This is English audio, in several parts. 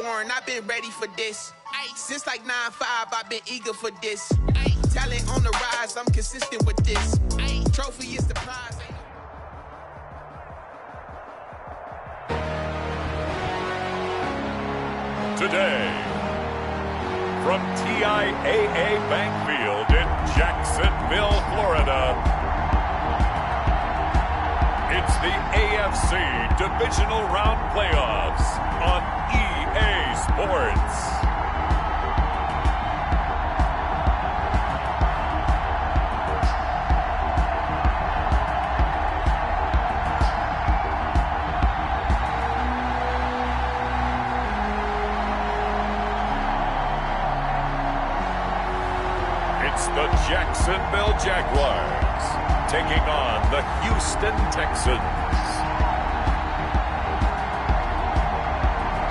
born, I've been ready for this. Since like 9-5, I've been eager for this. Talent on the rise, I'm consistent with this. Trophy is the prize. Today, from TIAA Bank Field in Jacksonville, Florida, it's the AFC Divisional Round Playoffs on EA Sports. It's the Jacksonville Jaguars taking on the Houston Texans.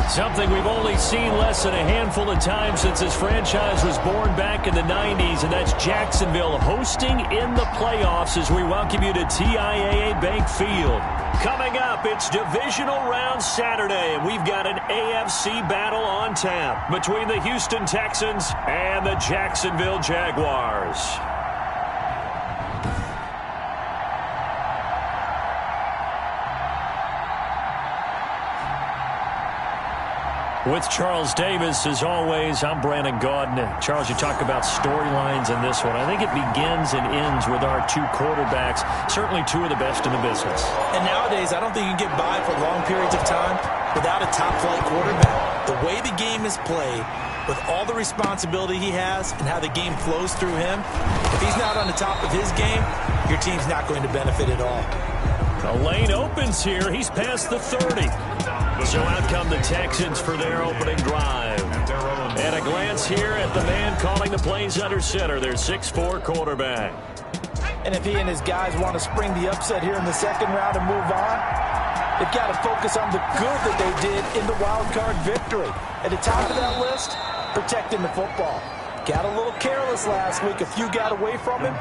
Something we've only seen less than a handful of times since this franchise was born back in the 90s, and that's Jacksonville hosting in the playoffs as we welcome you to TIAA Bank Field. Coming up, it's Divisional Round Saturday, and we've got an AFC battle on tap between the Houston Texans and the Jacksonville Jaguars. With Charles Davis, as always, I'm Brandon Gaudin. Charles, you talk about storylines in this one. I think it begins and ends with our two quarterbacks, certainly two of the best in the business. And nowadays, I don't think you can get by for long periods of time without a top-flight quarterback. The way the game is played, with all the responsibility he has and how the game flows through him, if he's not on the top of his game, your team's not going to benefit at all. A lane opens here. He's past the 30. So out come the Texans for their opening drive. And a glance here at the man calling the plays under center, their 6'4" quarterback. And if he and his guys want to spring the upset here in the second round and move on, they've got to focus on the good that they did in the wild card victory. At the top of that list, protecting the football. Got a little careless last week. A few got away from him.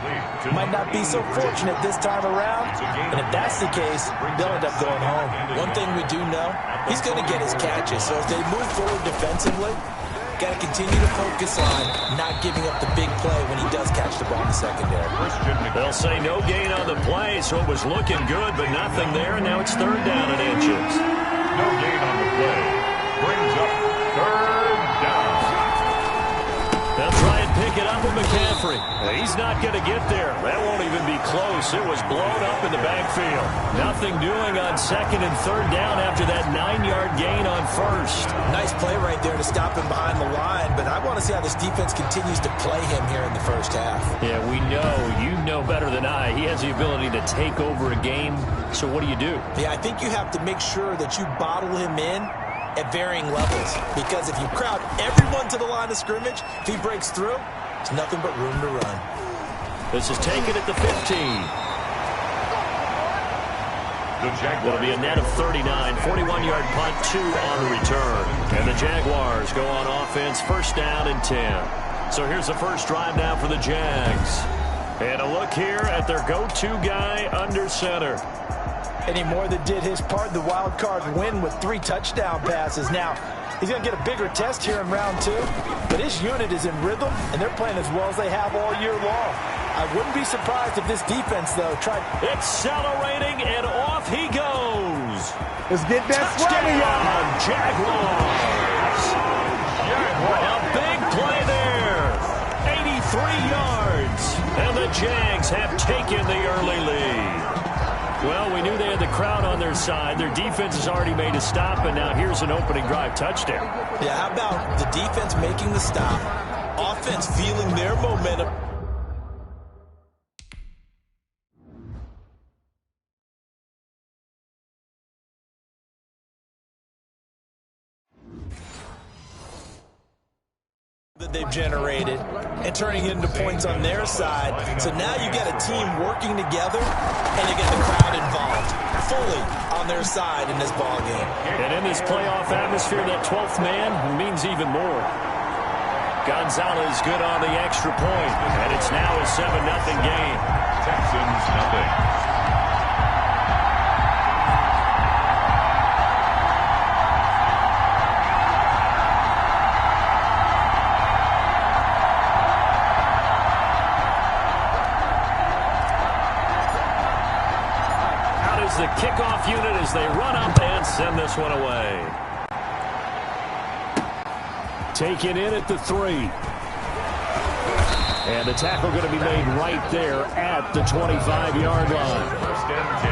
Might not be so fortunate this time around. And if that's the case, they'll end up going home. One thing we do know, he's going to get his catches. So if they move forward defensively, got to continue to focus on not giving up the big play when he does catch the ball in the secondary. They'll say no gain on the play, so it was looking good, but nothing there, and now it's third down and inches. No gain on the play. Brings up third down. They'll try and pick it up with McCaffrey. He's not going to get there. That won't even be close. It was blown up in the backfield. Nothing doing on second and third down after that 9-yard gain on first. Nice play right there to stop him behind the line, but I want to see how this defense continues to play him here in the first half. Yeah, we know. You know better than I. He has the ability to take over a game. So what do you do? Yeah, I think you have to make sure that you bottle him in at varying levels, because if you crowd everyone to the line of scrimmage, if he breaks through, there's nothing but room to run. This is taken at the 15. It'll be a net of 39, 41-yard punt, 2 on the return. And the Jaguars go on offense, first down and 10. So here's the first drive now for the Jags. And a look here at their go-to guy under center. And he more than did his part in the wild card win with 3 touchdown passes. Now, he's going to get a bigger test here in round 2, but his unit is in rhythm, and they're playing as well as they have all year long. I wouldn't be surprised if this defense, though, tried... Accelerating, and off he goes. Let's get that Touchdown, Jaguars. A big play there. 83 yards. And the Jags have taken the early lead. Well, we knew they had the crowd on their side. Their defense has already made a stop, and now here's an opening drive touchdown. Yeah, how about the defense making the stop, offense feeling their momentum. That they've generated and turning it into points on their side. So now you got a team working together, and you get the crowd involved fully on their side in this ball game. And in this playoff atmosphere, that 12th man means even more. Gonzalez good on the extra point, and it's now a 7-0 game. Texans nothing. this one away. Taken in at the 3. And the tackle going to be made right there at the 25-yard line. First and 10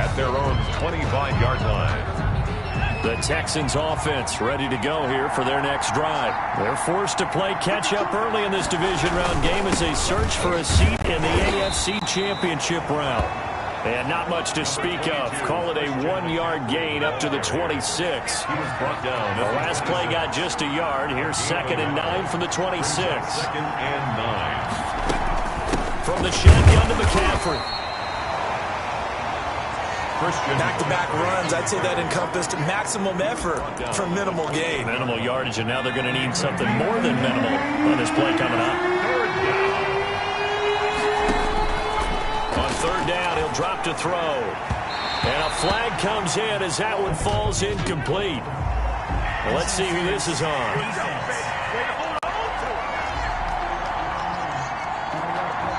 at their own 25-yard line. The Texans offense ready to go here for their next drive. They're forced to play catch-up early in this division round game as they search for a seat in the AFC Championship round. And not much to speak of. Call it a 1-yard gain up to the 26. He was brought down. The last play got just a yard. Here's 2nd and 9 from the 26. 2nd and 9. From the shotgun to McCaffrey. Back-to-back runs, I'd say that encompassed maximum effort for minimal gain. Minimal yardage, and now they're going to need something more than minimal on this play coming up. On 3rd down, he'll drop to throw. And a flag comes in as that one falls incomplete. Well, let's see who this is on.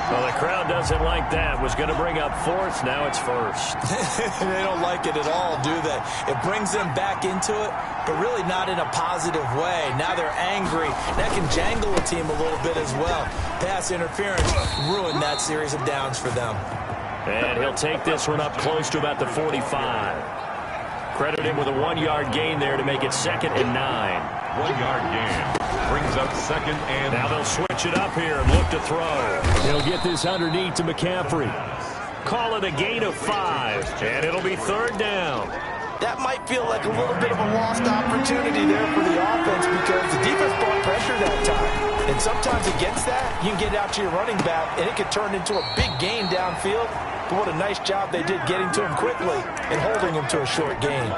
Well, the crowd doesn't like that. Was going to bring up 4th. Now it's 1st. They don't like it at all, do they? It brings them back into it, but really not in a positive way. Now they're angry. That can jangle a team a little bit as well. Pass interference ruined that series of downs for them. And he'll take this one up close to about the 45. Credit him with a 1-yard gain there to make it 2nd and 9. 1-yard gain. Brings up 2nd and... Now they'll switch it up here and look to throw. He'll get this underneath to McCaffrey. Call it a gain of 5, and it'll be 3rd down. That might feel like a little bit of a lost opportunity there for the offense because the defense brought pressure that time. And sometimes against that, you can get out to your running back, and it could turn into a big gain downfield. But what a nice job they did getting to him quickly and holding him to a short gain.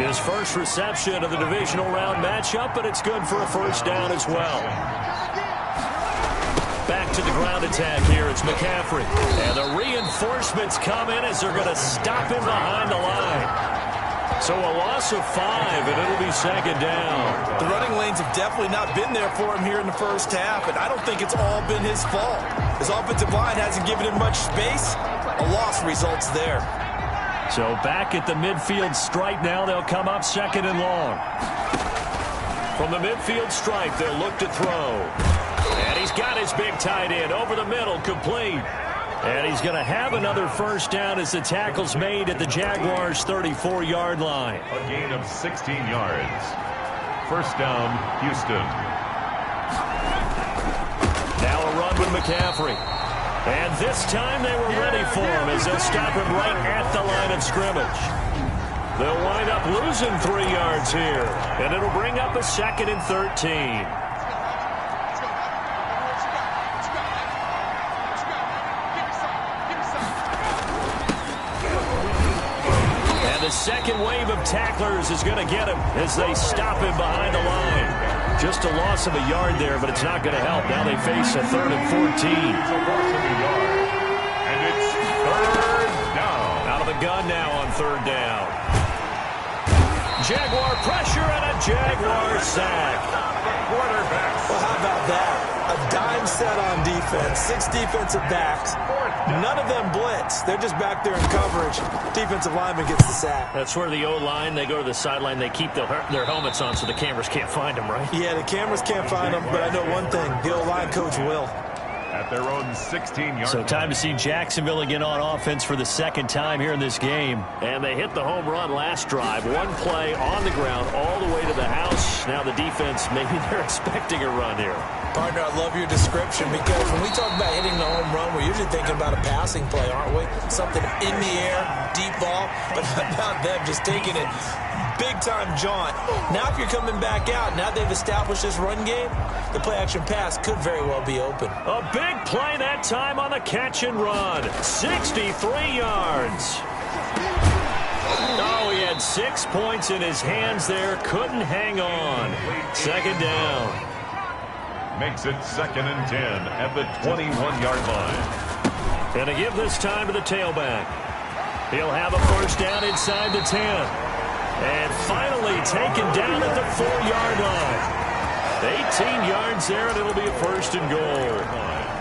His first reception of the divisional round matchup, but it's good for a 1st down as well. Back to the ground attack here. It's McCaffrey. And the reinforcements come in as they're going to stop him behind the line. So a loss of 5, and it'll be 2nd down. The running lanes have definitely not been there for him here in the first half, and I don't think it's all been his fault. His offensive line hasn't given him much space. A loss results there. So back at the midfield stripe now, they'll come up 2nd and long. From the midfield stripe, they'll look to throw. And he's got his big tight end over the middle, complete. And he's going to have another 1st down as the tackle's made at the Jaguars' 34-yard line. A gain of 16 yards. 1st down, Houston. Now a run with McCaffrey. And this time they were ready for him as they'll stop him right at the line of scrimmage. They'll wind up losing 3 yards here. And it'll bring up a 2nd and 13. Second wave of tacklers is going to get him as they stop him behind the line. Just a loss of a yard there, but it's not going to help. Now they face a 3rd and 14. It's a loss of a yard. And it's 3rd down. Out of the gun now on 3rd down. Jaguar pressure and a Jaguar sack. Quarterbacks. Well, how about that? A dime set on defense. 6 defensive backs. None of them blitz. They're just back there in coverage. Defensive lineman gets the sack. That's where the O-line, they go to the sideline, they keep their helmets on so the cameras can't find them, right? Yeah, the cameras can't find them, but I know one thing. The O-line coach will. At their own 16-yard So time to see Jacksonville again on offense for the 2nd time here in this game. And they hit the home run last drive. 1 play on the ground all the way to the house. Now the defense, maybe they're expecting a run here. Partner, I love your description because when we talk about hitting the home run, we're usually thinking about a passing play, aren't we? Something in the air, deep ball, but how about them just taking it big-time jaunt. Now if you're coming back out, now they've established this run game, the play-action pass could very well be open. A big play that time on the catch and run. 63 yards. Oh, he had 6 points in his hands there. Couldn't hang on. 2nd down. Makes it 2nd and 10 at the 21-yard line. And to give this time to the tailback. He'll have a 1st down inside the 10. And finally taken down at the 4-yard line. 18 yards there, and it'll be a 1st and goal.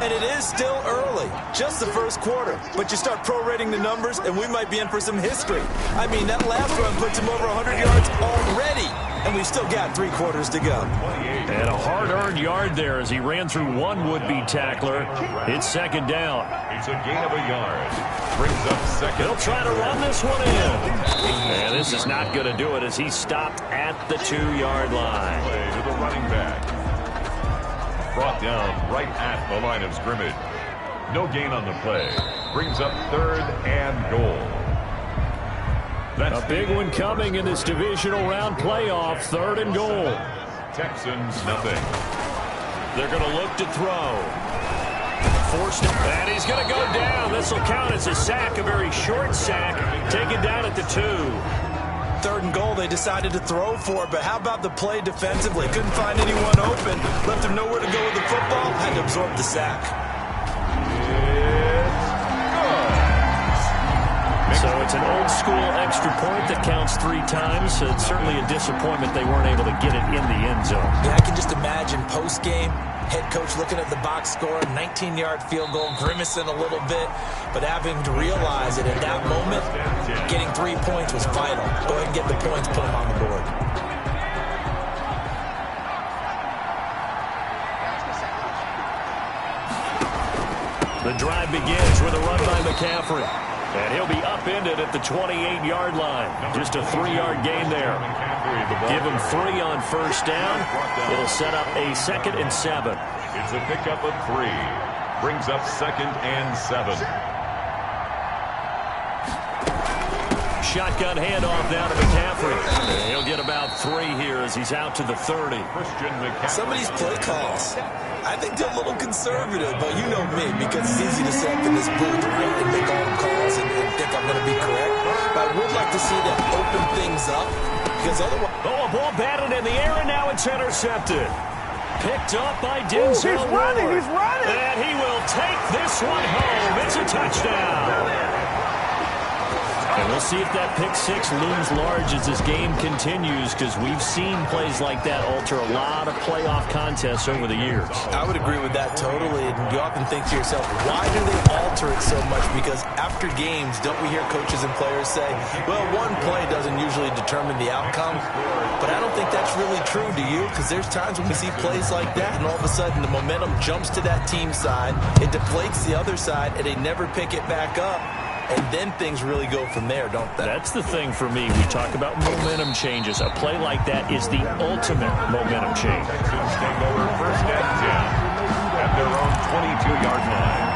And it is still early, just the first quarter. But you start prorating the numbers, and we might be in for some history. I mean, that last run puts him over 100 yards already, and we've still got 3 quarters to go. And a hard-earned yard there as he ran through one would-be tackler. It's second down. It's a gain of a yard. Brings up second. He'll try to run this one in. And this is not going to do it as he stopped at the 2-yard line. Play to the running back. Brought down right at the line of scrimmage. No gain on the play. Brings up 3rd and goal. That's a big one coming in this divisional round playoff. 3rd and goal. Texans nothing. They're going to look to throw. Forced it, and he's going to go down. This will count as a sack, a very short sack. Taken down at the 2. 3rd and goal, they decided to throw for it, but how about the play defensively? Couldn't find anyone open, left him nowhere to go with the football, had to absorb the sack. So it's an old-school extra point that counts 3 times. It's certainly a disappointment they weren't able to get it in the end zone. Yeah, I can just imagine post-game, head coach looking at the box score, 19-yard field goal, grimacing a little bit, but having to realize that at that moment, getting 3 points was vital. Go ahead and get the points, put them on the board. The drive begins with a run by McCaffrey. And he'll be upended at the 28-yard line. Just a 3-yard gain there. Give him 3 on first down. It'll set up a 2nd and 7. It's a pickup of 3. Brings up 2nd and 7. Shotgun handoff now to McCaffrey. He'll get about 3 here as he's out to the 30. Some of these play calls, I think they're a little conservative, but you know me, because it's easy to sit up in this booth, right, and make all the calls and think I'm going to be correct. But I would like to see them open things up, because otherwise... Oh, a ball batted in the air, and now it's intercepted. Picked up by Denzel. He's running, he's running. And he will take this one home. It's a touchdown. And we'll see if that pick 6 looms large as this game continues, because we've seen plays like that alter a lot of playoff contests over the years. I would agree with that totally. And you often think to yourself, why do they alter it so much? Because after games, don't we hear coaches and players say, well, one play doesn't usually determine the outcome. But I don't think that's really true, do you? Because there's times when we see plays like that, and all of a sudden the momentum jumps to that team side, it deflates the other side, and they never pick it back up. And then things really go from there, don't they? That's the thing for me. We talk about momentum changes. A play like that is the ultimate momentum change. Texans take over 1st and 10 at their own 22-yard line.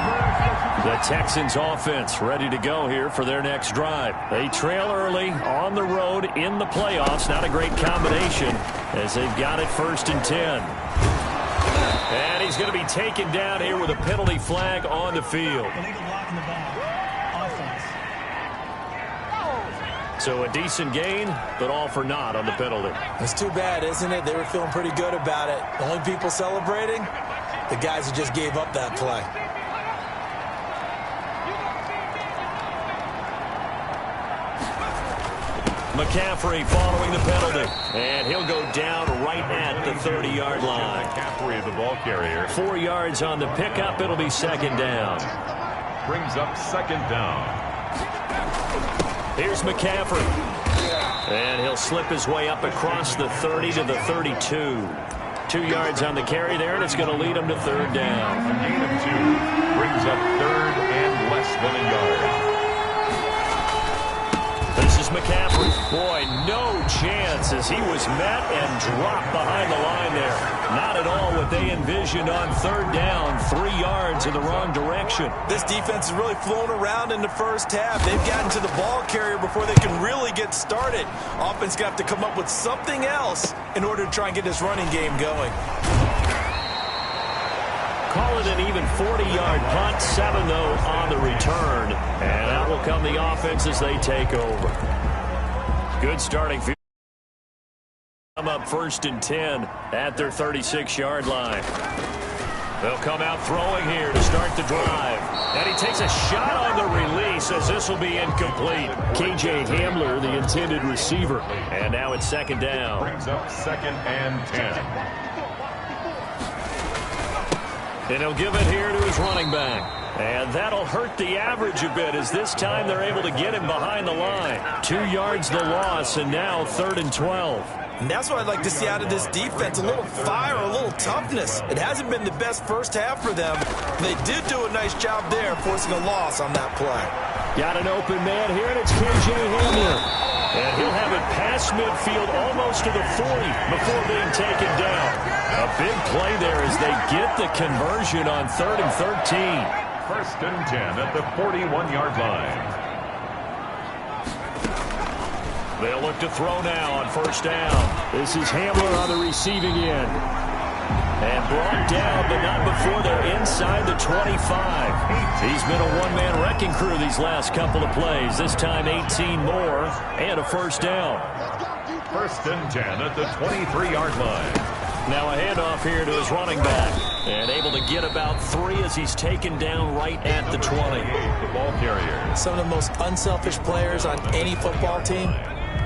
The Texans offense ready to go here for their next drive. They trail early on the road in the playoffs. Not a great combination as they've got it 1st and 10. And he's going to be taken down here with a penalty flag on the field. So a decent gain, but all for naught on the penalty. It's too bad, isn't it? They were feeling pretty good about it. The only people celebrating, the guys who just gave up that play. McCaffrey following the penalty. And he'll go down right at the 30-yard line. McCaffrey, the ball carrier. 4 yards on the pickup. It'll be 2nd down. Brings up 2nd down. Here's McCaffrey. And he'll slip his way up across the 30 to the 32. 2 yards on the carry there, and it's going to lead him to 3rd down. A gain of 2. Brings up 3rd and less than a yard. This is McCaffrey. Boy, no chance as he was met and dropped behind the line there. Not at all what they envisioned on 3rd down. 3 yards in the wrong direction. This defense is really flown around in the first half. They've gotten to the ball carrier before they can really get started. Offense got to come up with something else in order to try and get this running game going. Call it an even 40-yard punt. 7, though, on the return. And out will come the offense as they take over. Good starting field. Come up 1st and 10 at their 36-yard line. They'll come out throwing here to start the drive. And he takes a shot on the release as this will be incomplete. K.J. Hamler, the intended receiver. And now it's 2nd down. Brings up 2nd and 10. And he'll give it here to his running back. And that'll hurt the average a bit as this time they're able to get him behind the line. 2 yards the loss, and now 3rd and 12. And that's what I'd like to see out of this defense, a little fire, a little toughness. It hasn't been the best first half for them. They did do a nice job there, forcing a loss on that play. Got an open man here, and it's KJ Hamler. And he'll have it past midfield almost to the 40 before being taken down. A big play there as they get the conversion on 3rd and 13. 1st and 10 at the 41-yard line. They'll look to throw now on 1st down. This is Hamler on the receiving end. And brought down, but not before they're inside the 25. He's been a one-man wrecking crew these last couple of plays. This time 18 more and a 1st down. 1st and 10 at the 23-yard line. Now a handoff here to his running back. And able to get about 3 as he's taken down right at the 20. The ball carrier. Some of the most unselfish players on any football team,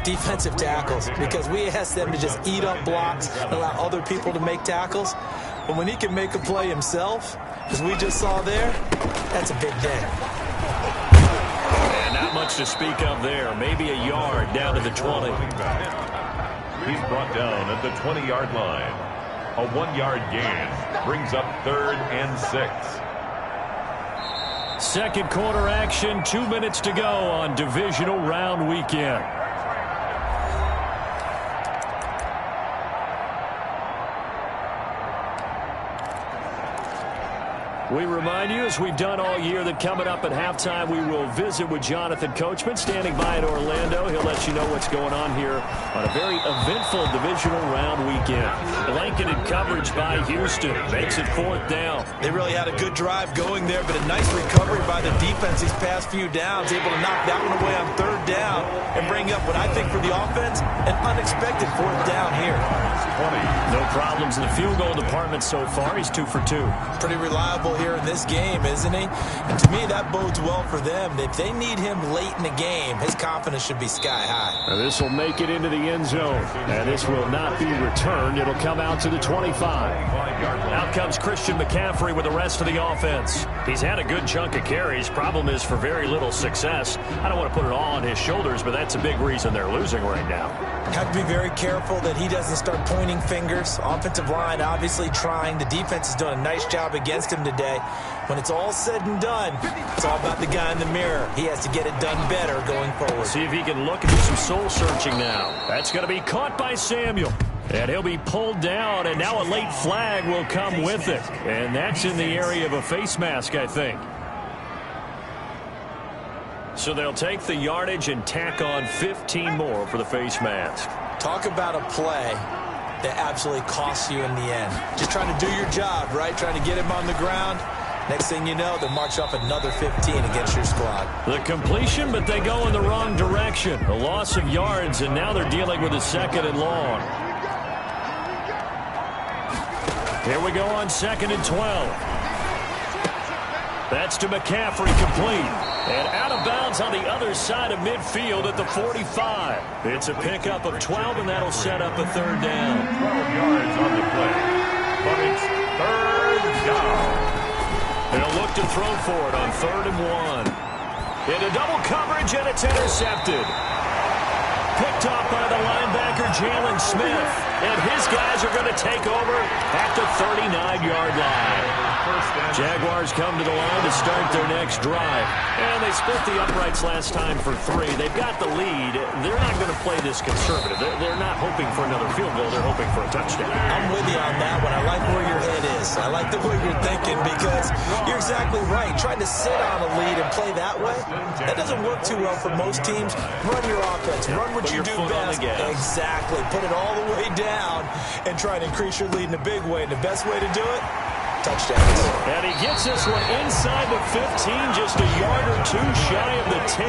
defensive tackles, because we ask them to just eat up blocks and allow other people to make tackles. But when he can make a play himself, as we just saw there, that's a big day. And not much to speak of there. Maybe a yard down to the 20. He's brought down at the 20-yard line. A 1-yard gain brings up 3rd and 6. Second quarter action, 2 minutes to go on divisional round weekend. We remind you, as we've done all year, that coming up at halftime, we will visit with Jonathan Coachman, standing by in Orlando. He'll let you know what's going on here on a very eventful divisional round weekend. Blanketed coverage by Houston. Makes it 4th down. They really had a good drive going there, but a nice recovery by the defense these past few downs, able to knock that one away on 3rd down and bring up what I think for the offense, an unexpected 4th down here. 20. No problems in the field goal department so far. He's 2 for 2. Pretty reliable here in this game, isn't he? And to me, that bodes well for them. If they need him late in the game, his confidence should be sky high. This will make it into the end zone. And this will not be returned. It'll come out to the 25. Out comes Christian McCaffrey with the rest of the offense. He's had a good chunk of carries. Problem is for very little success. I don't want to put it all on his shoulders, but that's a big reason they're losing right now. Have to be very careful that he doesn't start pointing fingers. Offensive line obviously trying. The defense has done a nice job against him today. When it's all said and done, it's all about the guy in the mirror. He has to get it done better going forward. See if he can look and do some soul searching now. That's going to be caught by Samuel. And he'll be pulled down, and now a late flag will come with it. And that's in the area of a face mask, I think. So they'll take the yardage and tack on 15 more for the face mask. Talk about a play that absolutely costs you in the end. Just trying to do your job, right? Trying to get him on the ground. Next thing you know, they'll march off another 15 against your squad. The completion, but they go in the wrong direction. A loss of yards, and now they're dealing with a 2nd and long. Here we go on 2nd and 12. That's to McCaffrey, complete. And out of bounds on the other side of midfield at the 45. It's a pickup of 12, and that'll set up a 3rd down. 12 yards on the play, but it's 3rd down. They'll look to throw for it on 3rd and 1. Into double coverage, and it's intercepted. Picked off by the linebacker, Jalen Smith. And his guys are going to take over at the 39-yard line. Jaguars come to the line to start their next drive. And they split the uprights last time for 3. They've got the lead. They're not going to play this conservative. They're not hoping for another field goal. They're hoping for a touchdown. I'm with you on that one. I like where your head is. I like the way you're thinking because you're exactly right. Trying to sit on a lead and play that way, that doesn't work too well for most teams. Run your offense. Run what you do best. Exactly. Put it all the way down and try to increase your lead in a big way. And the best way to do it, touchdowns. And he gets this one inside the 15, just a yard or 2 shy of the 10.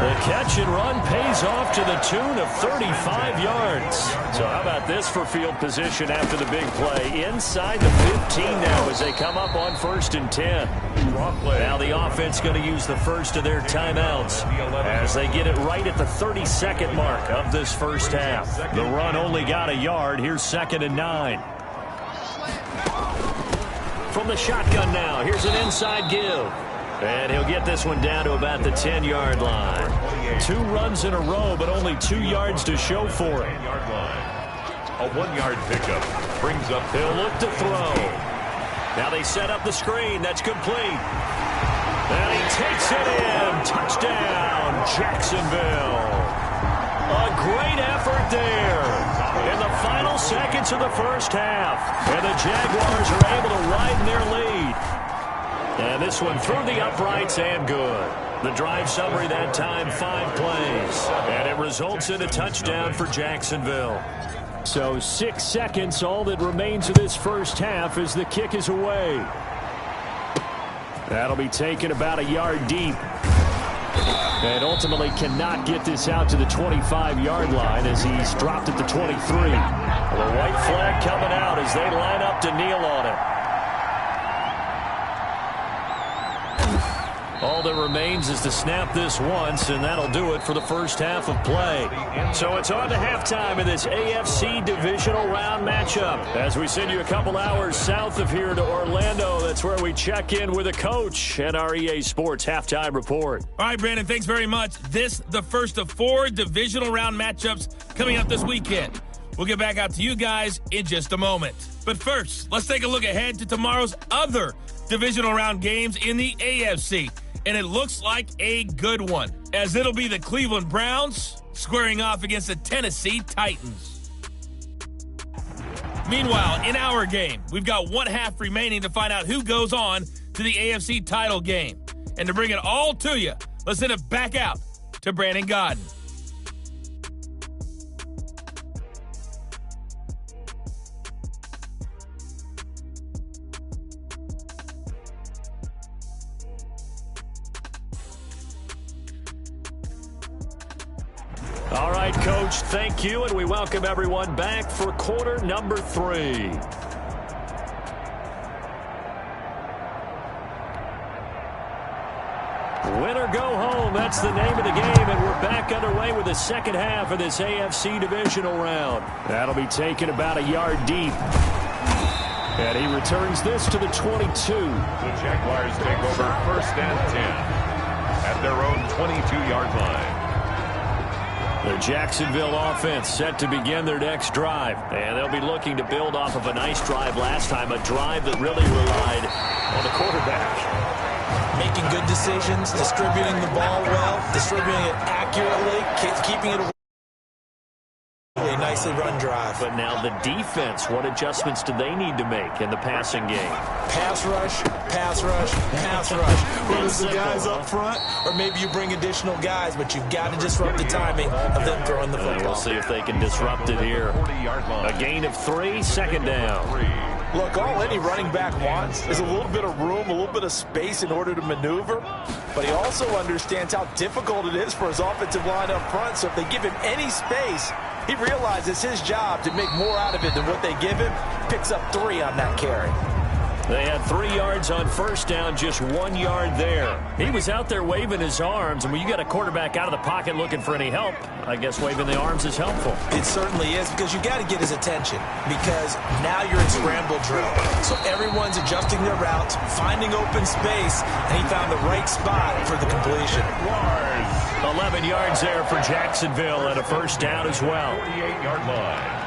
The catch and run pays off to the tune of 35 yards. So how about this for field position after the big play? Inside the 15 now as they come up on 1st and 10. Now the offense going to use the first of their timeouts as they get it right at the 32nd mark of this first half. The run only got a yard. Here's 2nd and 9. From the shotgun now, here's an inside give. And he'll get this one down to about the 10-yard line. 2 runs in a row, but only 2 yards to show for it. A 1-yard pickup brings up. He'll look to throw. Now they set up the screen. That's complete. And he takes it in. Touchdown, Jacksonville. A great effort there in the final seconds of the first half. And the Jaguars are able to widen their lead. And this one through the uprights and good. The drive summary that time, 5 plays. And it results in a touchdown for Jacksonville. So 6 seconds, all that remains of this first half as the kick is away. That'll be taken about a yard deep. And ultimately cannot get this out to the 25-yard line as he's dropped at the 23. The white flag coming out as they line up to kneel on it. All that remains is to snap this once, and that'll do it for the first half of play. So it's on to halftime in this AFC divisional round matchup. As we send you a couple hours south of here to Orlando, that's where we check in with a coach at our EA Sports Halftime Report. All right, Brandon, thanks very much. This, the first of 4 divisional round matchups coming up this weekend. We'll get back out to you guys in just a moment. But first, let's take a look ahead to tomorrow's other divisional round games in the AFC. And it looks like a good one, as it'll be the Cleveland Browns squaring off against the Tennessee Titans. Meanwhile, in our game, we've got 1 half remaining to find out who goes on to the AFC title game. And to bring it all to you, let's send it back out to Brandon Godden. All right, Coach, thank you, and we welcome everyone back for quarter number 3. Win or go home, that's the name of the game, and we're back underway with the second half of this AFC divisional round. That'll be taken about a yard deep. And he returns this to the 22. The Jaguars take over 1st and 10 at their own 22-yard line. The Jacksonville offense set to begin their next drive. And they'll be looking to build off of a nice drive last time, a drive that really relied on the quarterback. Making good decisions, distributing the ball well, distributing it accurately, keeping it a nicely run drive. But now the defense, what adjustments do they need to make in the passing game? Pass rush, pass rush, pass rush. Whether it's the guys up front or maybe you bring additional guys, but you've got to disrupt the timing of them throwing the football. We'll see if they can disrupt it here. A gain of 3, 2nd down. Look, all any running back wants is a little bit of room, a little bit of space in order to maneuver. But he also understands how difficult it is for his offensive line up front. So if they give him any space, he realizes it's his job to make more out of it than what they give him. Picks up 3 on that carry. They had 3 yards on first down, just 1 yard there. He was out there waving his arms, and when you got a quarterback out of the pocket looking for any help, I guess waving the arms is helpful. It certainly is, because you got to get his attention, because now you're in scramble drill. So everyone's adjusting their routes, finding open space, and he found the right spot for the completion. 11 yards there for Jacksonville, and a first down as well. 48-yard line.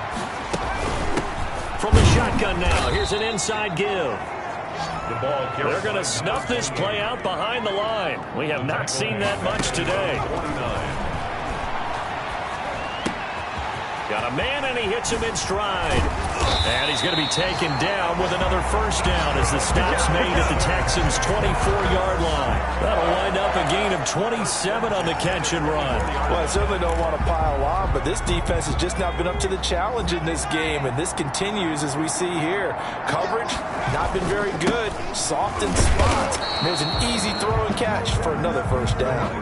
From the shotgun now, here's an inside give. The ball carried. They're going to snuff this play out behind the line. We have not seen that much today. 49. Got a man, and he hits him in stride. And he's going to be taken down with another first down as the stop's made at the Texans' 24-yard line. That'll wind up a gain of 27 on the catch and run. Well, I certainly don't want to pile on, but this defense has just not been up to the challenge in this game, and this continues as we see here. Coverage, not been very good. Soft in spots. There's an easy throw and catch for another first down.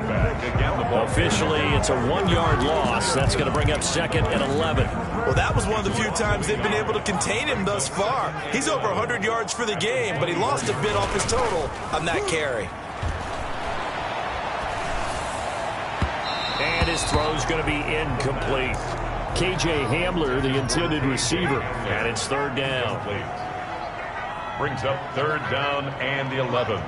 Officially, it's a 1-yard loss. That's going to bring up 2nd and 11. Well, that was one of the few times they've been able to contain him thus far. He's over 100 yards for the game, but he lost a bit off his total on that carry. And his throw's going to be incomplete. KJ Hamler, the intended receiver, and it's 3rd down. Brings up 3rd down and the 11th.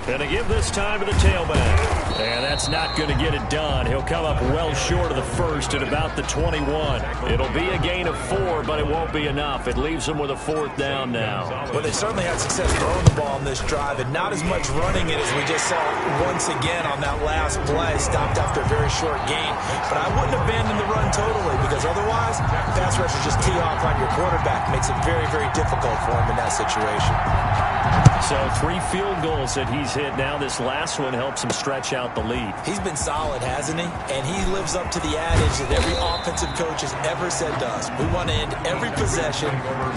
Gonna give this time to the tailback. And that's not going to get it done. He'll come up well short of the first at about the 21. It'll be a gain of 4, but it won't be enough. It leaves them with a 4th down now. Well, they certainly had success throwing the ball on this drive, and not as much running it as we just saw once again on that last play. Stopped after a very short gain. But I wouldn't abandon the run totally, because otherwise, pass rushers just tee off on your quarterback. Makes it very, very difficult for him in that situation. So 3 field goals that he's hit now. This last one helps him stretch out the lead. He's been solid, hasn't he? And he lives up to the adage that every offensive coach has ever said to us. We want to end every possession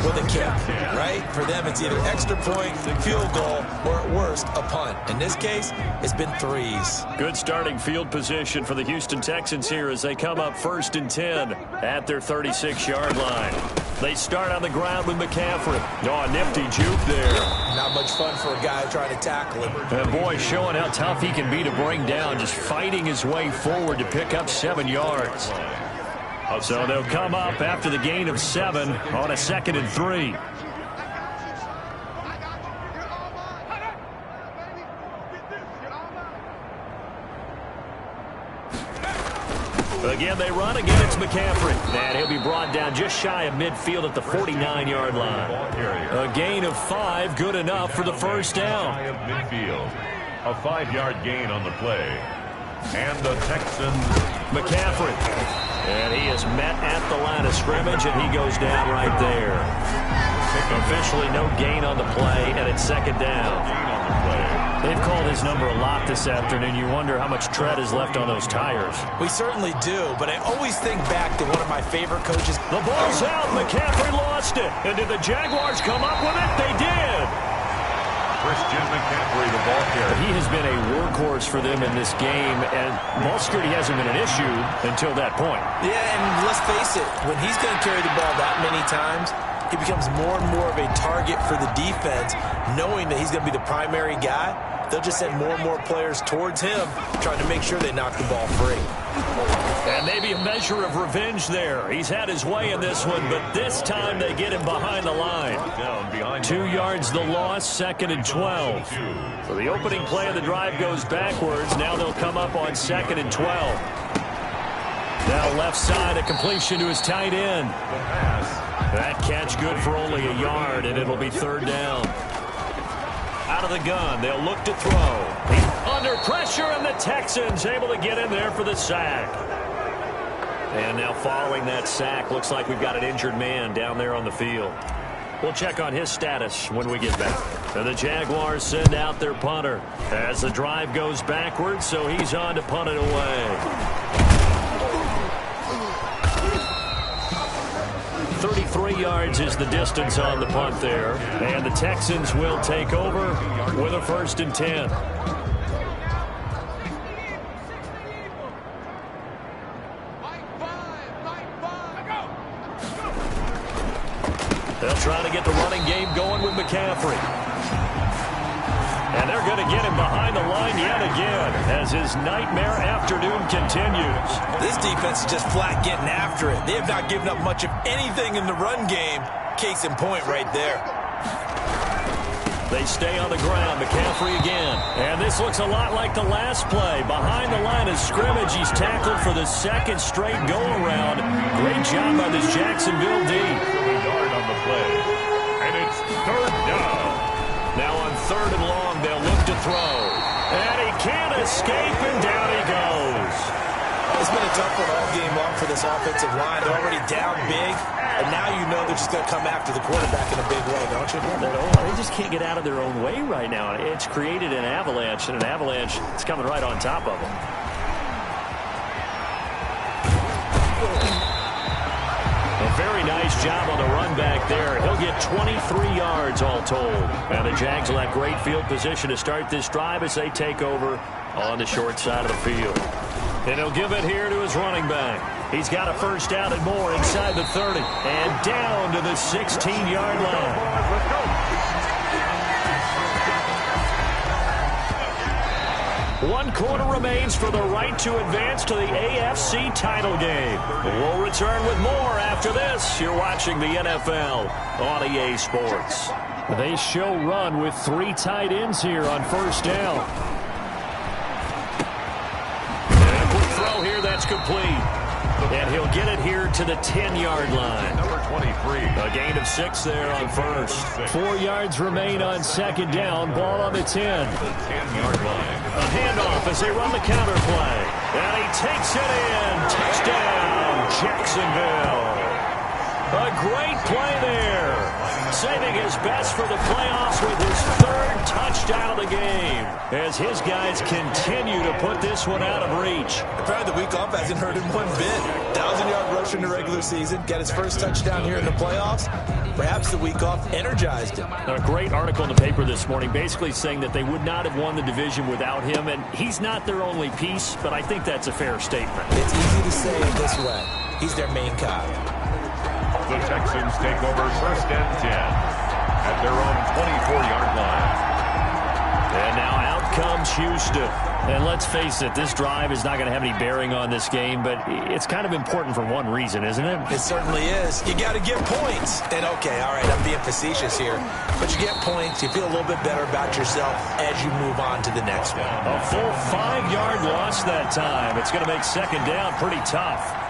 with a kick, right? For them, it's either extra point, field goal, or at worst, a punt. In this case, it's been 3s. Good starting field position for the Houston Texans here as they come up 1st and 10 at their 36-yard line. They start on the ground with McCaffrey. Oh, a nifty juke there. Not much fun for a guy trying to tackle him. And boy, showing how tough he can be to bring down, just fighting his way forward to pick up 7 yards. So they'll come up after the gain of 7 on a 2nd and 3. Again, they run. Again, it's McCaffrey. And he'll be brought down just shy of midfield at the 49-yard line. A gain of 5, good enough for the 1st down. A 5-yard gain on the play. And the Texans. McCaffrey. And he is met at the line of scrimmage, and he goes down right there. Officially no gain on the play, and it's 2nd down. They've called his number a lot this afternoon. You wonder how much tread is left on those tires. We certainly do, but I always think back to one of my favorite coaches. The ball's out. McCaffrey lost it. And did the Jaguars come up with it? They did. Christian McCaffrey, the ball carrier. He has been a workhorse for them in this game, and ball security hasn't been an issue until that point. Yeah, and let's face it, when he's going to carry the ball that many times, he becomes more and more of a target for the defense, knowing that he's going to be the primary guy. They'll just send more and more players towards him, trying to make sure they knock the ball free. And maybe a measure of revenge there. He's had his way in this one, but this time they get him behind the line. 2 yards the loss, 2nd and 12. So the opening play of the drive goes backwards. Now they'll come up on 2nd and 12. Now left side, a completion to his tight end. That catch good for only a yard, and it'll be 3rd down. Out of the gun, they'll look to throw. He's under pressure, and the Texans able to get in there for the sack. And now following that sack, looks like we've got an injured man down there on the field. We'll check on his status when we get back. And the Jaguars send out their punter as the drive goes backwards, so he's on to punt it away. 33 yards is the distance on the punt there. And the Texans will take over with a 1st and 10. They'll try to get the running game going with McCaffrey. And they're going to get him behind the line yet again as his nightmare afternoon continues. This defense is just flat getting after it. They have not given up much of anything in the run game. Case in point right there. They stay on the ground. McCaffrey again. And this looks a lot like the last play. Behind the line of scrimmage, he's tackled for the 2nd straight go-around. Great job by this Jacksonville D. Yard on the play. And it's 3rd down. Now on 3rd and long, they'll look to throw. And he can't escape, and down he goes. It's been a tough one all game long for this offensive line. They're already down big, and now you know they're just going to come after the quarterback in a big way, don't you? They just can't get out of their own way right now. It's created an avalanche, and an avalanche is coming right on top of them. A very nice job on the run back there. He'll get 23 yards all told. And the Jags will have great field position to start this drive as they take over on the short side of the field. And he'll give it here to his running back. He's got a 1st down and more inside the 30. And down to the 16-yard line. 1 quarter remains for the right to advance to the AFC title game. We'll return with more after this. You're watching the NFL on EA Sports. They show run with 3 tight ends here on first down. And a quick throw here that's complete. And he'll get it here to the 10-yard line. Number 23. A gain of 6 there on first. 4 yards remain on second down. Ball on the 10. The 10-yard line. A handoff as they run the counter play. And he takes it in. Touchdown, Jacksonville. A great play there. Saving his best for the playoffs with his 3rd touchdown of the game. As his guys continue to put this one out of reach. Apparently the week off hasn't hurt him one bit. 1,000-yard rush in the regular season. Got his first touchdown here in the playoffs. Perhaps the week off energized him. A great article in the paper this morning basically saying that they would not have won the division without him. And he's not their only piece, but I think that's a fair statement. It's easy to say it this way. He's their main guy. The Texans take over first and 10 at their own 24-yard line. And now out comes Houston. And let's face it, this drive is not going to have any bearing on this game, but it's kind of important for one reason, isn't it? It certainly is. You got to get points. And okay, all right, I'm being facetious here, but you get points, you feel a little bit better about yourself as you move on to the next one. A full 5-yard loss that time. It's going to make second down pretty tough.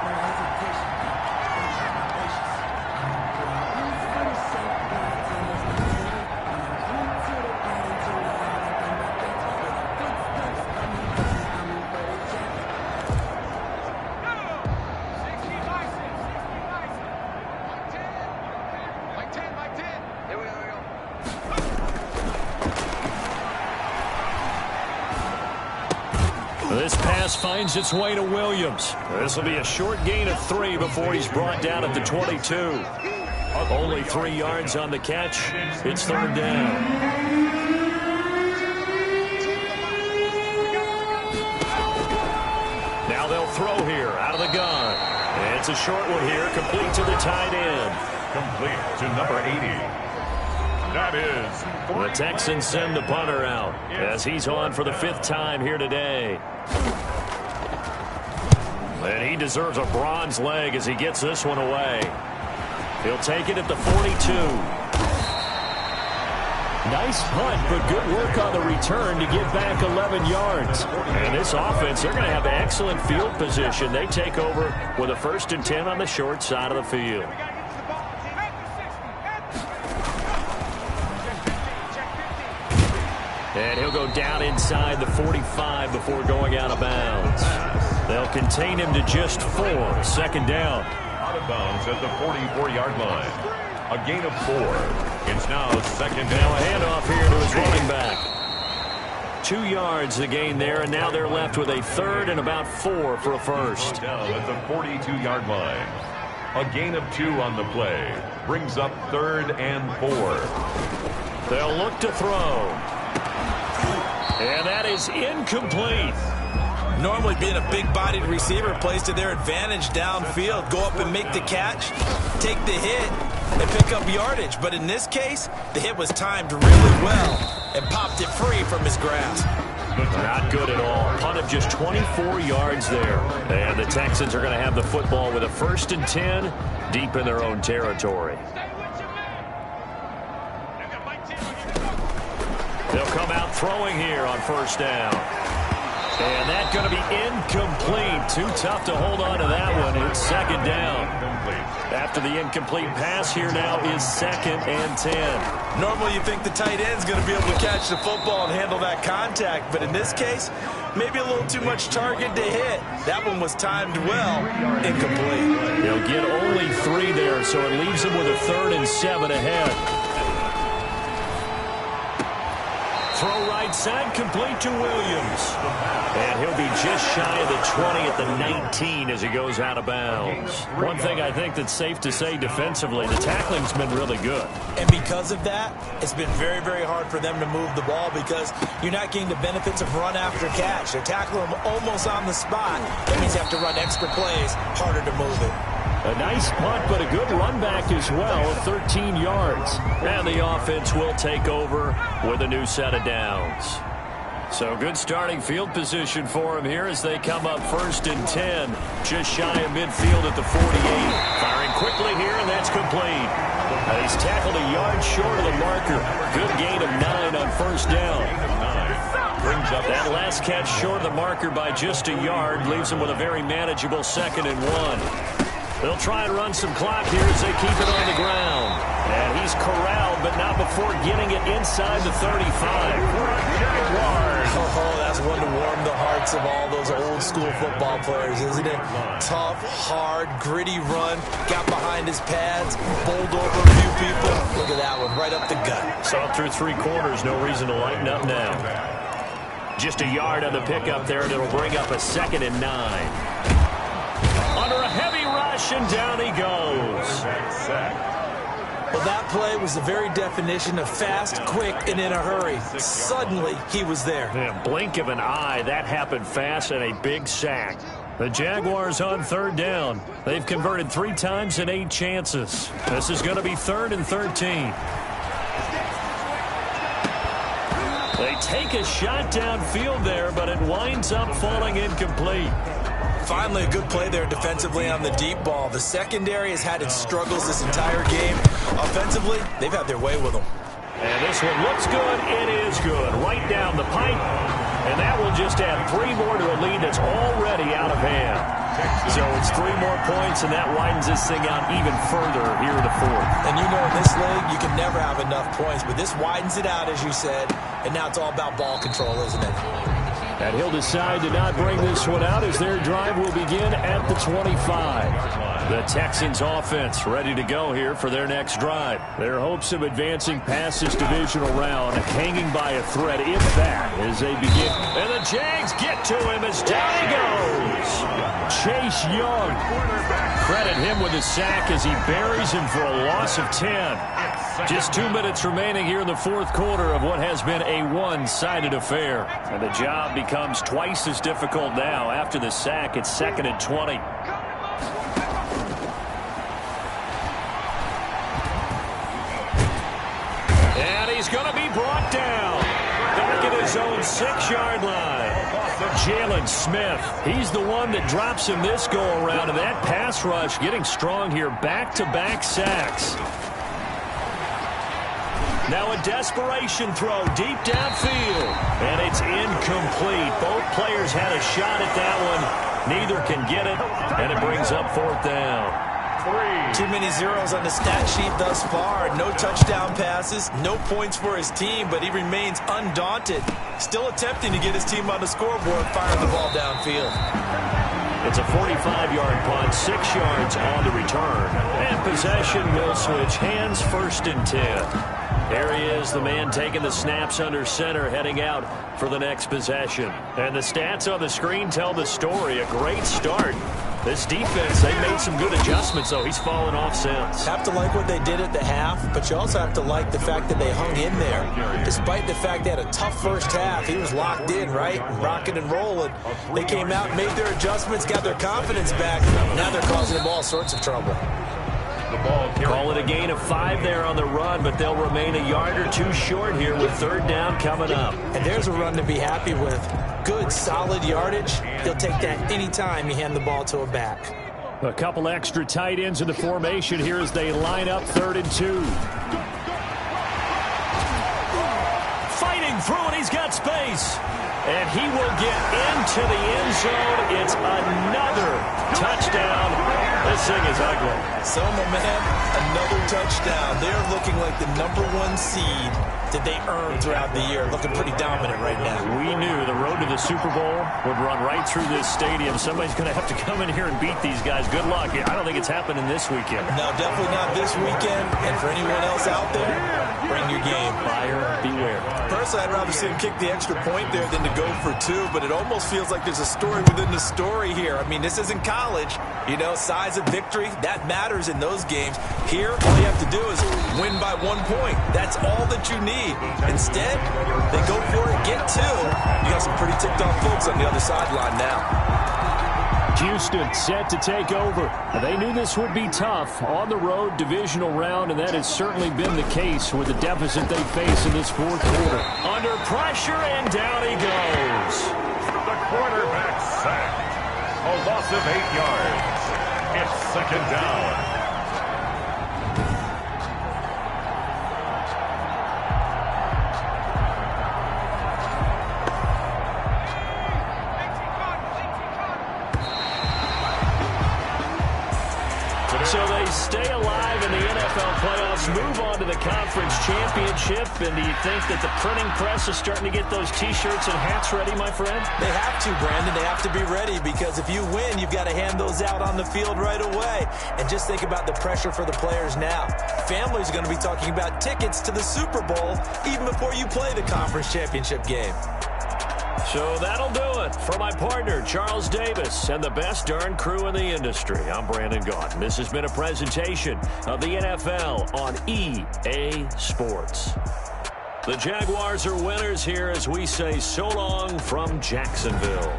This pass finds its way to Williams. This will be a short gain of 3 before he's brought down at the 22. Only 3 yards on the catch. It's 3rd down. Now they'll throw here out of the gun. And it's a short one here, complete to the tight end. Complete to number 80. That is. The Texans send the punter out as he's on for the 5th time here today. And he deserves a bronze leg as he gets this one away. He'll take it at the 42. Nice punt, but good work on the return to get back 11 yards. And this offense, they're going to have excellent field position. They take over with a 1st and 10 on the short side of the field. And he'll go down inside the 45 before going out of bounds. They'll contain him to just 4. 2nd down. Out of bounds at the 44-yard line. A gain of 4. It's now 2nd down. Now a handoff here to his running back. 2 yards the gain there, and now they're left with a 3rd and about 4 for a first. Down at the 42-yard line. A gain of 2 on the play. Brings up 3rd and 4. They'll look to throw. And that is incomplete. Normally being a big-bodied receiver plays to their advantage downfield. Go up and make the catch, take the hit, and pick up yardage. But in this case, the hit was timed really well and popped it free from his grasp. Not good at all. Punt of just 24 yards there. And the Texans are going to have the football with a 1st and 10 deep in their own territory. They'll come out throwing here on 1st down. And that's going to be incomplete. Too tough to hold on to that one. It's 2nd down. After the incomplete pass, here now is 2nd and 10. Normally you think the tight end's going to be able to catch the football and handle that contact. But in this case, maybe a little too much target to hit. That one was timed well. Incomplete. He'll get only 3 there, so it leaves him with a 3rd and 7 ahead. Throw right side, complete to Williams. And he'll be just shy of the 20 at the 19 as he goes out of bounds. One thing I think that's safe to say defensively, the tackling's been really good. And because of that, it's been very, very hard for them to move the ball because you're not getting the benefits of run after catch. They're tackling them almost on the spot. That means you have to run extra plays, harder to move it. A nice punt, but a good run back as well, 13 yards. And the offense will take over with a new set of downs. So good starting field position for him here as they come up 1st and 10. Just shy of midfield at the 48. Firing quickly here, and that's complete. He's tackled a yard short of the marker. Good gain of 9 on 1st down. Brings up that last catch short of the marker by just a yard. Leaves him with a very manageable 2nd and 1. They'll try and run some clock here as they keep it on the ground. And he's corralled, but not before getting it inside the 35. Oh, that's one to warm the hearts of all those old-school football players, isn't it? Tough, hard, gritty run. Got behind his pads, bowled over a few people. Look at that one, right up the gut. Saw through 3 quarters, no reason to lighten up now. Just a yard on the pickup there, and it'll bring up a 2nd and 9. Under a heavy rush, and down he goes. Well, that play was the very definition of fast, quick, and in a hurry. Suddenly, he was there. Yeah, blink of an eye, that happened fast, and a big sack. The Jaguars on 3rd down. They've converted 3 times in 8 chances. This is going to be 3rd and 13. They take a shot downfield there, but it winds up falling incomplete. Finally, a good play there defensively on the deep ball. The secondary has had its struggles this entire game. Offensively, they've had their way with them. And this one looks good. It is good. Right down the pipe. And that will just add 3 more to a lead that's already out of hand. So it's 3 more points, and that widens this thing out even further here in the 4th. And you know, in this league, you can never have enough points, but this widens it out, as you said, and now it's all about ball control, isn't it? And he'll decide to not bring this one out as their drive will begin at the 25. The Texans offense ready to go here for their next drive. Their hopes of advancing past this divisional round hanging by a thread, if that, as they begin. And the Jags get to him as down he goes. Chase Young. Credit him with a sack as he buries him for a loss of 10. Just 2 minutes remaining here in the 4th quarter of what has been a one-sided affair. And the job becomes twice as difficult now. After the sack, it's 2nd and 20. And he's going to be brought down. Back at his own 6-yard line. Jalen Smith, he's the one that drops him this go-around. And that pass rush getting strong here. Back-to-back sacks. Now a desperation throw deep downfield. And it's incomplete. Both players had a shot at that one. Neither can get it. And it brings up 4th down. Too many zeros on the stat sheet thus far. No touchdown passes, no points for his team, but he remains undaunted. Still attempting to get his team on the scoreboard, firing the ball downfield. It's a 45-yard punt, 6 yards on the return. And possession will switch hands, 1st and 10. There he is, the man taking the snaps under center, heading out for the next possession. And the stats on the screen tell the story. A great start. This defense, they made some good adjustments, though. He's fallen off since. Have to like what they did at the half, but you also have to like the fact that they hung in there. Despite the fact they had a tough first half, he was locked in, right? Rocking and rolling. They came out, made their adjustments, got their confidence back. Now they're causing them all sorts of trouble. Call it a gain of 5 there on the run, but they'll remain a yard or 2 short here with 3rd down coming up. And there's a run to be happy with. Good, solid yardage. He'll take that anytime you hand the ball to a back. A couple extra tight ends in the formation here as they line up 3rd and 2. Fighting through, and he's got space. And he will get into the end zone. It's another touchdown. This thing is ugly. So, my man, another touchdown. They're looking like the #1 seed that they earned throughout the year. Looking pretty dominant right now. We knew the road to the Super Bowl would run right through this stadium. Somebody's going to have to come in here and beat these guys. Good luck. I don't think it's happening this weekend. No, definitely not this weekend. And for anyone else out there, bring your game. Buyer beware. Personally, I'd rather see him kick the extra point there than to go for 2, but it almost feels like there's a story within the story here. I mean, this isn't college. You know, size of victory, that matters in those games. Here, all you have to do is win by 1 point. That's all that you need. Instead, they go for it, get 2. You got some pretty ticked off folks on the other sideline now. Houston set to take over. They knew this would be tough on the road divisional round, and that has certainly been the case with the deficit they face in this fourth quarter. Under pressure, and down he goes. The quarterback sacked. A loss of 8 yards. It's second down. So they stay alive in the NFL playoffs, move on to the conference championship. And do you think that the printing press is starting to get those T-shirts and hats ready, my friend? They have to, Brandon. They have to be ready because if you win, you've got to hand those out on the field right away. And just think about the pressure for the players now. Families are going to be talking about tickets to the Super Bowl even before you play the conference championship game. So that'll do it for my partner, Charles Davis, and the best darn crew in the industry. I'm Brandon Gaudin. This has been a presentation of the NFL on EA Sports. The Jaguars are winners here as we say so long from Jacksonville.